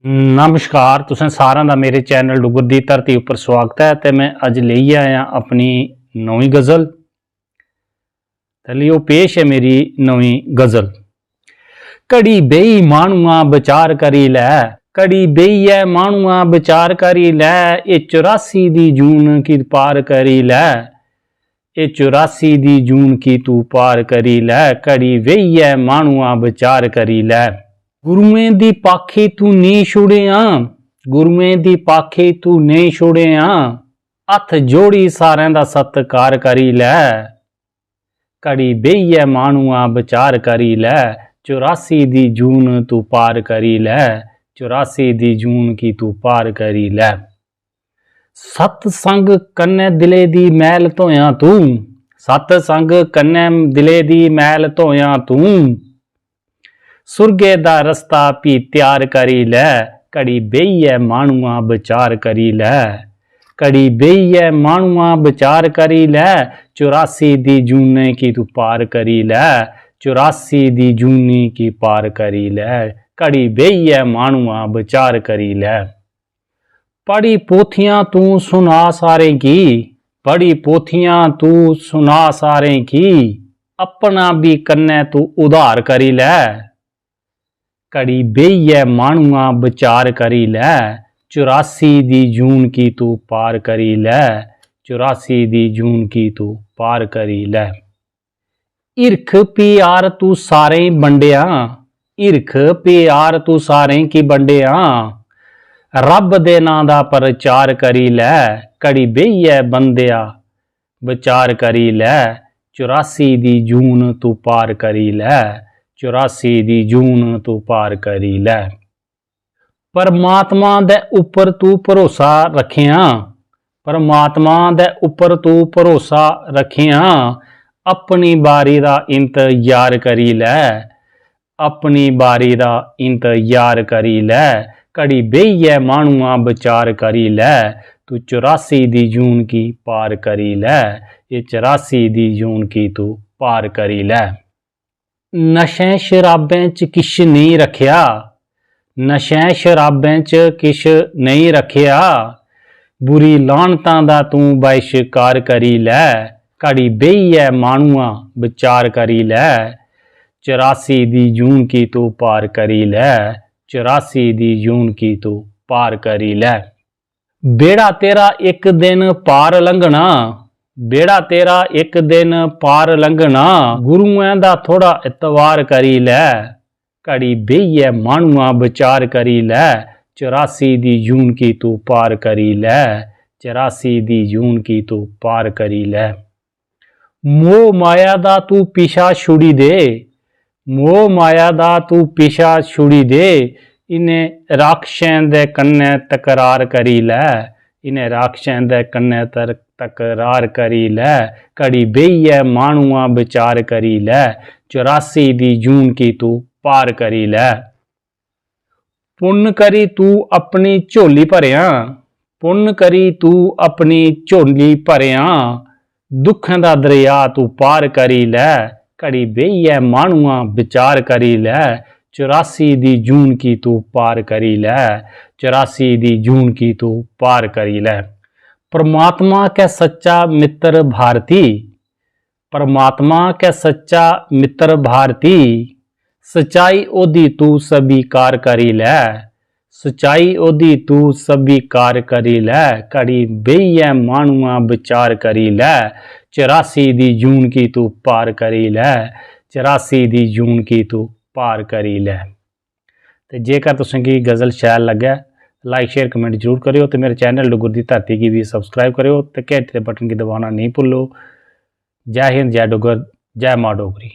नमस्कार, तुसें सारें दा मेरे चैनल डुग्गर दी धरती उप्पर स्वागत है। तो मैं अज लेइयै आया अपनी नवीं गज़ल। ते लियो पेश है मेरी नवीं गज़ल। घड़ी बेही मानुआ विचार करी लै, घड़ी बेहियै मानुआ विचार करी लै, ये 84 दी जून की पार करी लै, ये 84 दी जून की तू पार करी लै, घड़ी बेहियै मानुआ विचार करी लै। गुरुएं दी पाखी तू नहीं छुड़िया, गुरुएं दी पाखी तू नहीं छुड़िया, हथ जोड़ी सारें दा सत्कार करी लै, घड़ी बेहियै मानुआ विचार करी लै, 84 दी जून तू पार करी लै, 84 दी जून की तू पार करी लै। सतसंग कन्नै दिले दी मैल धोया तू, सतसंग कन्नै दिले दी मैल धोया तू, सुरगे दा रस्ता भी त्यार करी लै, घड़ी बेहियै मानुआ विचार करी लै, घड़ी बेहियै मानुआ विचार करी लै, 84 दी जूने की तू पार करी लै, 84 दी जूनी की पार करी लै, घड़ी बेहियै मानुआ विचार करी लै। पढ़ी पोथियां तू सुना सारें की, पढ़ी पोथियां तू सुना सारें की, अपना भी कन्नै तू उधार करी लै, घड़ी बेहियै मानुआ विचार करी लै, 84 दी जून की तू पार करी लै, 84 दी जून की तू पार करी लै। हिरख प्यार तू सारें बंडिया, हिरख प्यार तू सारें की बंडिया, रब दे नां दा प्रचार करी लै, घड़ी बेहियै बंदिया विचार करी लै, 84 दी जून तू पार करी लै, 84 दी जून तू पार करी लै। परमात्मा दे उपर तू भरोसा रखिया, परमात्मा दे उपर तू भरोसा रखिया, अपनी बारी दा इंतजार करी लै, अपनी बारी दा इंतजार करी लै, घड़ी बेहियै मानुआ विचार करी लै, तू 84 दी जून की पार करी लै, ये 84 दी जून की तू पार करी लै। नशें शराबें च किश नहीं रखिया, नशें शराबें च किश नहीं रखिया, बुरी लानतां दा तू बहिष्कार करी लै, घड़ी बेहियै मानुआ विचार करी लै, 84 दी जून की तू पार करी लै, 84 दी जून की तू पार करी लै। बेड़ा तेरा एक दिन पार लंघना, बेड़ा तेरा एक दिन पार लंघना, गुरुएं दा थोड़ा इतवार करी लै, घड़ी बेहियै मानुआ विचार करी लै, 84 दी जून की तू पार करी लै, 84 दी जून की तू पार करी लै। मोह माया दा तू पीछा छुड़ी दे, मोह माया दा तू पीछा छुड़ी दे, इन्हें राक्षसें दे कन्नै तकरार करी लै, इन्हें राक्षसें दे कन्नै तकरार करी लै, घड़ी बेहियै मानुआ विचार करी लै, 84 दी जून की तू पार करी लै। पुन्न करी तू अपनी झोली भरिया, पुन्न करी तू अपनी झोली भरिया, दुखें दा दरिया तू पार करी लै, घड़ी बेहियै मानुआ विचार करी लै, 84 दी जून की तू पार करी लै, 84 दी जून की तू पार करी लै। परमात्मा के सच्चा मित्र भारती, परमात्मा के सच्चा मित्र भारती, सच्चाई ओदी तू स्वीकार करी लै, सच्चाई ओदी तू स्वीकार करी लै, घड़ी बेहियै मानुआ विचार करी लै, 84 दी जून की तू पार करी लै, 84 दी जून की तू पार करी लै। ते जेकर तुसेंगी गज़ल शैल लग्गे लाइक शेयर कमेंट जरूर करियो, तो मेरे चैनल डुग्गर दी धरती की भी सबसक्राइब करियो, तो घंटे के बटन की दबाना नहीं भूलो। जय हिंद, जय डुग्गर, जय मां डोगरी।